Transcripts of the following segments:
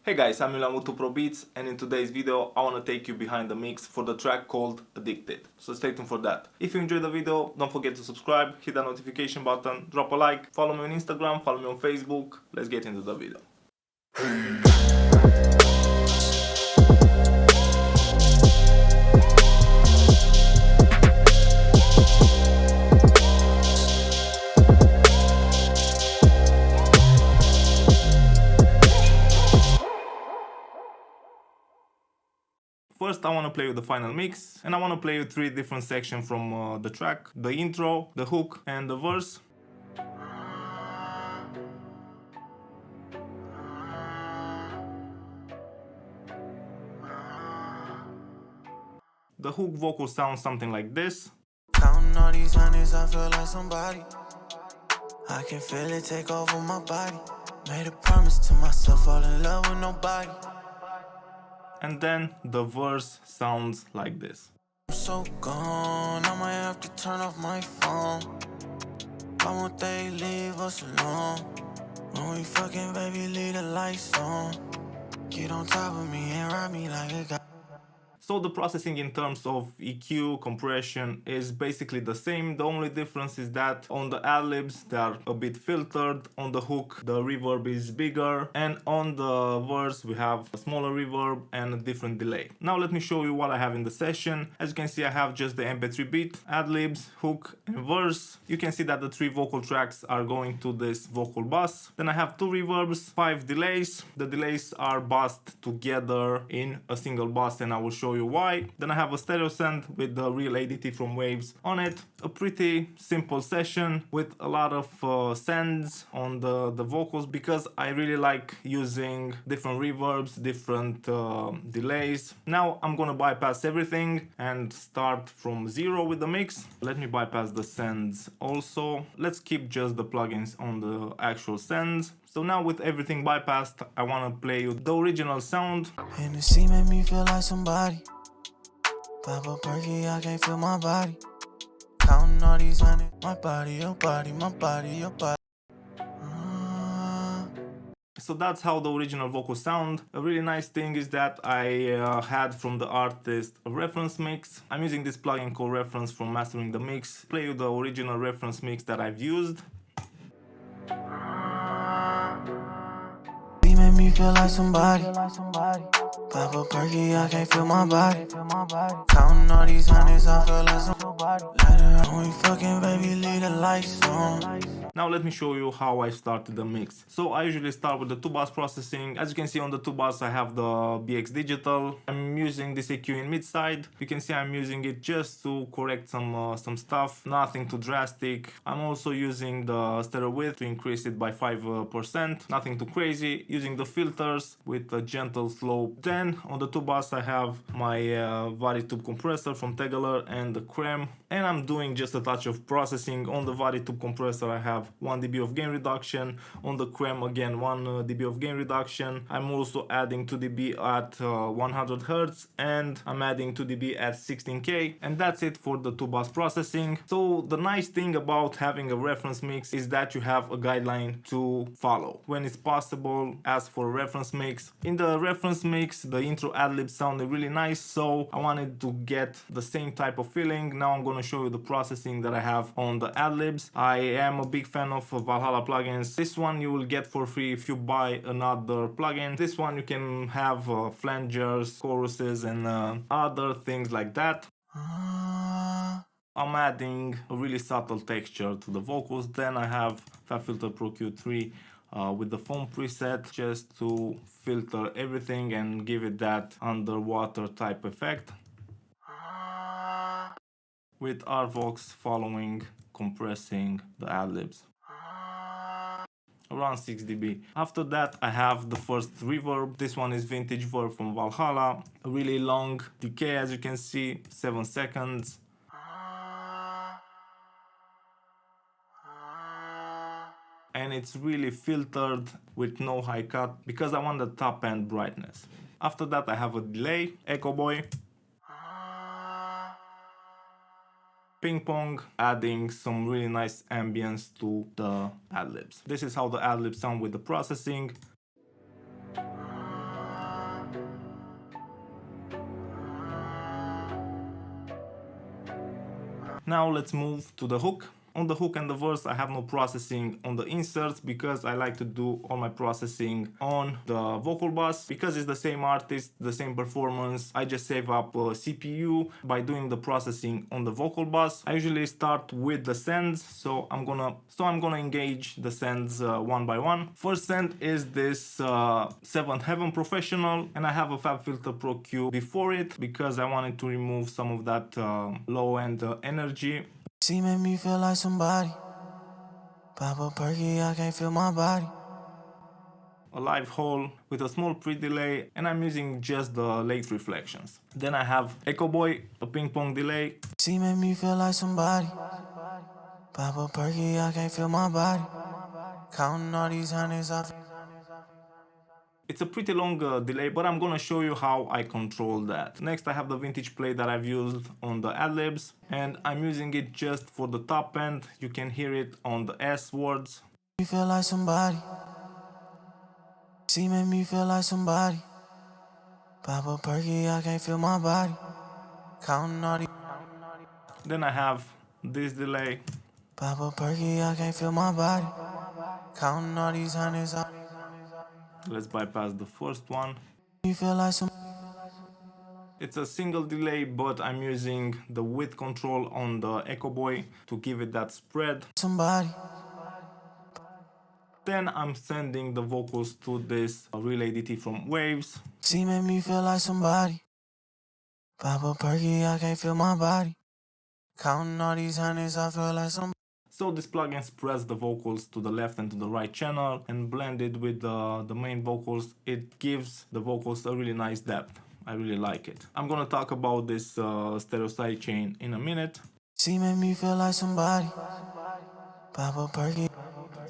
Hey guys, I'm Milan with 2Pro Beats, and in today's video I want to take you behind the mix for the track called Addicted. So stay tuned for that. If you enjoyed the video, don't forget to subscribe, hit that notification button, drop a like, follow me on Instagram, follow me on Facebook. Let's get into the video. First, I want to play with the final mix, and I want to play with 3 different sections from the track: the intro, the hook, and the verse. The hook vocal sounds something like this. Counting all these hundreds, I feel like somebody. I can feel it take over my body. Made a promise to myself, fall in love with nobody. And then the verse sounds like this. I'm so gone, I might have to turn off my phone. Why won't they leave us alone? When we fucking, baby, leave the lights on. Get on top of me and ride me like a guy. So the processing in terms of EQ, compression is basically the same. The only difference is that on the ad-libs they are a bit filtered, on the hook the reverb is bigger, and on the verse we have a smaller reverb and a different delay. Now let me show you what I have in the session. As you can see, I have just the MP3 beat, ad-libs, hook and verse. You can see that the 3 vocal tracks are going to this vocal bus. Then I have 2 reverbs, 5 delays. The delays are bussed together in a single bus, and I will show you why. Then I have a stereo send with the real ADT from Waves on it. A pretty simple session with a lot of sends on the vocals, because I really like using different reverbs, different delays. Now I'm gonna bypass everything and start from 0 with the mix. Let me bypass the sends also. Let's keep just the plugins on the actual sends. So now with everything bypassed, I want to play you the original sound. And the scene made me feel like somebody. Pop a perky, I can't feel my body. Counting all these hundreds, my body, your body, my body, your body. So that's how the original vocals sound. A really nice thing is that I had from the artist a reference mix. I'm using this plugin called Reference from Mastering the Mix. Play you the original reference mix that I've used. He made me feel like somebody. Pop a perky, I can't feel my body. Counting all these hundreds, I feel like somebody. Later on, we fucking, baby, leave the lights on. Now let me show you how I started the mix. So I usually start with the 2-bus processing. As you can see on the 2-bus I have the BX Digital. I'm using this EQ in mid-side. You can see I'm using it just to correct some stuff, nothing too drastic. I'm also using the stereo width to increase it by 5%, nothing too crazy. Using the filters with a gentle slope. Then on the 2-bus I have my VariTube compressor from Tegeler and the Creme. And I'm doing just a touch of processing. On the VariTube compressor I have 1 dB of gain reduction. On the Creme again 1 dB of gain reduction. I'm also adding 2 dB at 100 Hz, and I'm adding 2 dB at 16K, and that's it for the 2-bus processing. So the nice thing about having a reference mix is that you have a guideline to follow. When it's possible, ask for a reference mix. In the reference mix the intro ad-lib sounded really nice, so I wanted to get the same type of feeling. Now I'm gonna show you the processing that I have on the ad-libs. I am a big fan of Valhalla plugins. This one you will get for free if you buy another plugin. This one you can have flangers, choruses, and other things like that. I'm adding a really subtle texture to the vocals. Then I have FabFilter Pro Q3 with the foam preset, just to filter everything and give it that underwater type effect, with RVox following, compressing the ad-libs around 6 dB. After that I have the first reverb. This one is vintage verb from Valhalla, a really long decay, as you can see, 7 seconds. And it's really filtered with no high cut because I want the top end brightness. After that I have a delay, Echo Boy, Ping Pong, adding some really nice ambience to the ad-libs. This is how the ad-libs sound with the processing. Now let's move to the hook. On the hook and the verse, I have no processing on the inserts because I like to do all my processing on the vocal bus. Because it's the same artist, the same performance, I just save up CPU by doing the processing on the vocal bus. I usually start with the sends, so I'm gonna engage the sends one by one. First send is this Seventh Heaven Professional, and I have a FabFilter Pro Q before it because I wanted to remove some of that low end energy. She made me feel like somebody. Pop a perky, I can't feel my body. A live hole with a small pre-delay, and I'm using just the late reflections. Then I have Echo Boy, a ping pong delay. She made me feel like somebody. Pop a perky, I can't feel my body. Counting all these hundreds off. It's a pretty long delay, but I'm gonna show you how I control that. Next I have the vintage play that I've used on the ad-libs, and I'm using it just for the top end. You can hear it on the S words. Me feel like somebody. She made me feel like somebody. Pop a perky, I can't feel my body. Counting all these. Then I have this delay. Pop a perky, I can't feel my body. Counting all these hundreds off. Let's bypass the first one. Me feel like some. It's a single delay, but I'm using the width control on the Echo Boy to give it that spread. Somebody. Then I'm sending the vocals to this relay DT from Waves. She made me feel like somebody. Pop a perky, I can't feel my body. Counting all these hundreds, I feel like somebody. So this plugin spreads the vocals to the left and to the right channel, and blended with the main vocals, it gives the vocals a really nice depth. I really like it. I'm gonna talk about this stereo sidechain in a minute. She made me feel like somebody. Pop a perky.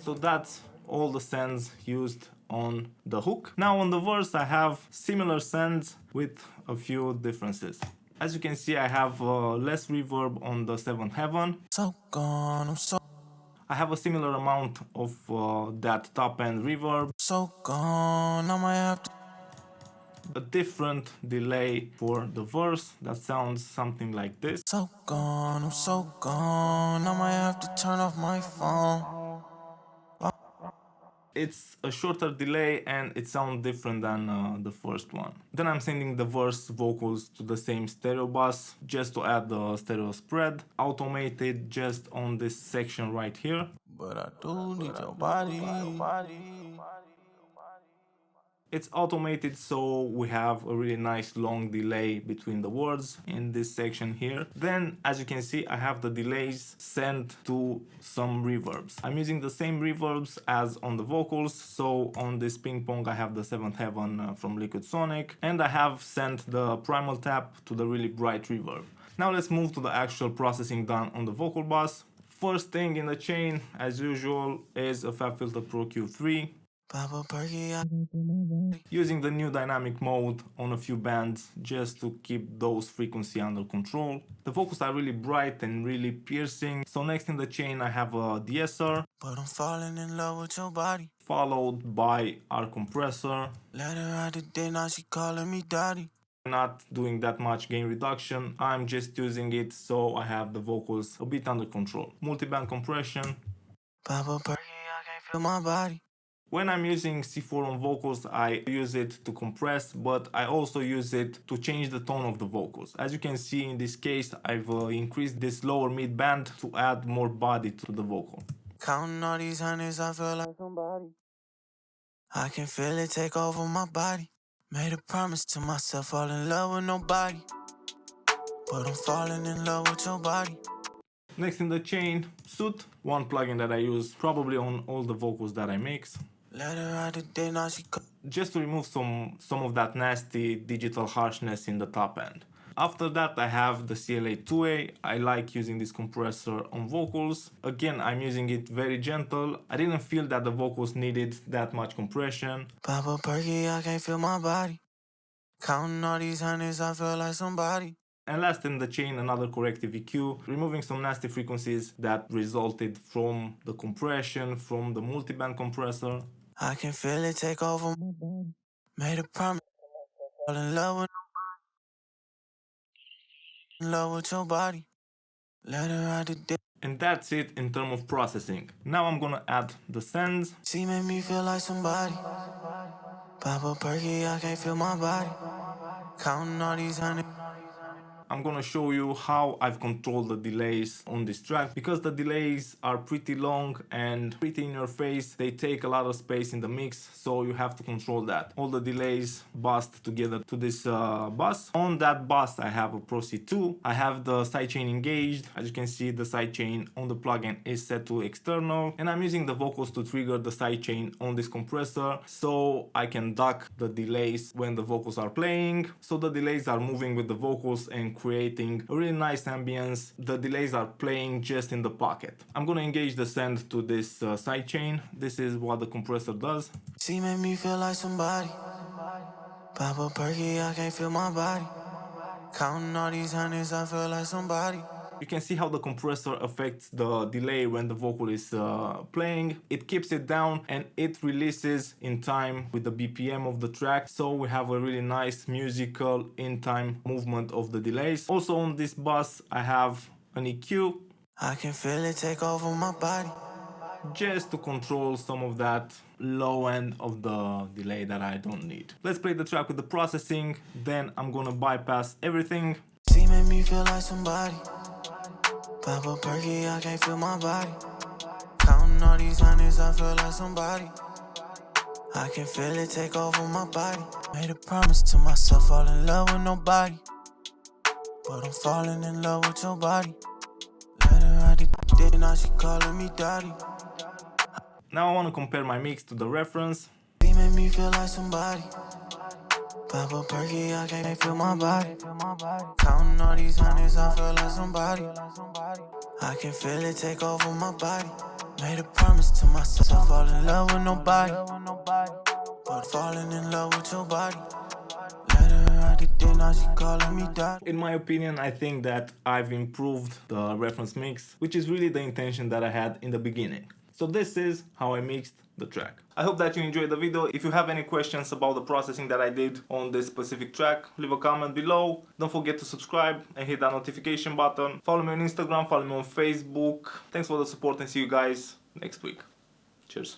So that's all the sends used on the hook. Now on the verse I have similar sends with a few differences. As you can see, I have less reverb on the Seventh Heaven. So gone, I'm so. I have a similar amount of that top end reverb. So gone, I might have to. A different delay for the verse that sounds something like this. So gone, I'm so gone, I might have to turn off my phone. It's a shorter delay and it sounds different than the first one. Then I'm sending the verse vocals to the same stereo bus just to add the stereo spread, automated just on this section right here. But I do need your body. It's automated, so we have a really nice long delay between the words in this section here. Then, as you can see, I have the delays sent to some reverbs. I'm using the same reverbs as on the vocals, so on this ping pong I have the Seventh Heaven from Liquid Sonic, and I have sent the primal tap to the really bright reverb. Now let's move to the actual processing done on the vocal bus. First thing in the chain, as usual, is a FabFilter Pro Q3. Papa Perky, Using the new dynamic mode on a few bands just to keep those frequency under control. The vocals are really bright and really piercing. So next in the chain I have a DSR. But I'm falling in love with your body. Followed by our compressor. Let her out the day, now she calling me daddy. Not doing that much gain reduction. I'm just using it so I have the vocals a bit under control. Multiband compression. Papa Perky, I can't feel my body. When I'm using C4 on vocals, I use it to compress, but I also use it to change the tone of the vocals. As you can see in this case, I've increased this lower mid band to add more body to the vocal. Counting all these hundreds, I feel like somebody. I can feel it take over my body. Made a promise to myself, fall in love with nobody. But I'm falling in love with your body. Next in the chain, Suit, one plugin that I use probably on all the vocals that I mix. Let her out the day, now she just to remove some of that nasty digital harshness in the top end. After that I have the CLA 2A. I like using this compressor on vocals. Again, I'm using it very gentle. I didn't feel that the vocals needed that much compression. Papa Perky, I can't feel my body. Counting all these hundreds, I feel like somebody. And last in the chain, another corrective EQ, removing some nasty frequencies that resulted from the compression, from the multiband compressor. I can feel it take over my body. Made a promise, fall in love with your body. Let her ride the dick. And that's it in terms of processing. Now I'm gonna add the sends. She make me feel like somebody. Pop a perky, I can't feel my body. Counting all these hundreds. I'm gonna show you how I've controlled the delays on this track, because the delays are pretty long and pretty in your face. They take a lot of space in the mix, so you have to control that. All the delays bust together to this bus. On that bus I have a Pro C2. I have the sidechain engaged. As you can see, the sidechain on the plugin is set to external, and I'm using the vocals to trigger the sidechain on this compressor so I can duck the delays when the vocals are playing. So the delays are moving with the vocals and creating a really nice ambience. The delays are playing just in the pocket. I'm gonna engage the send to this sidechain. This is what the compressor does. She make me feel like somebody. Pop a perky, I can't feel my body. Counting all these hundreds, I feel like somebody. You can see how the compressor affects the delay when the vocal is playing. It keeps it down and it releases in time with the BPM of the track. So we have a really nice musical in time movement of the delays. Also on this bus I have an EQ. I can feel it take over my body. Just to control some of that low end of the delay that I don't need. Let's play the track with the processing, then I'm gonna bypass everything. She make me feel like somebody. Pop a perky, I can't feel my body. Counting all these hundreds, I feel like somebody. I can feel it take over my body. Made a promise to myself, fall in love with nobody. But I'm falling in love with your body. Let her ride the dick, now she calling me daddy. Now I want to compare my mix to the reference. She make me feel like somebody. Pop a perky, I can't feel my body. Counting all these hundreds, I feel like somebody. I can feel it take over my body. Made a promise to myself, fall in love with nobody. But falling in love with your body. Let her ride the dick, now she calling me daddy. In my opinion, I think that I've improved the reference mix, which is really the intention that I had in the beginning. So this is how I mixed the track. I hope that you enjoyed the video. If you have any questions about the processing that I did on this specific track, leave a comment below. Don't forget to subscribe and hit that notification button. Follow me on Instagram, follow me on Facebook. Thanks for the support and see you guys next week. Cheers.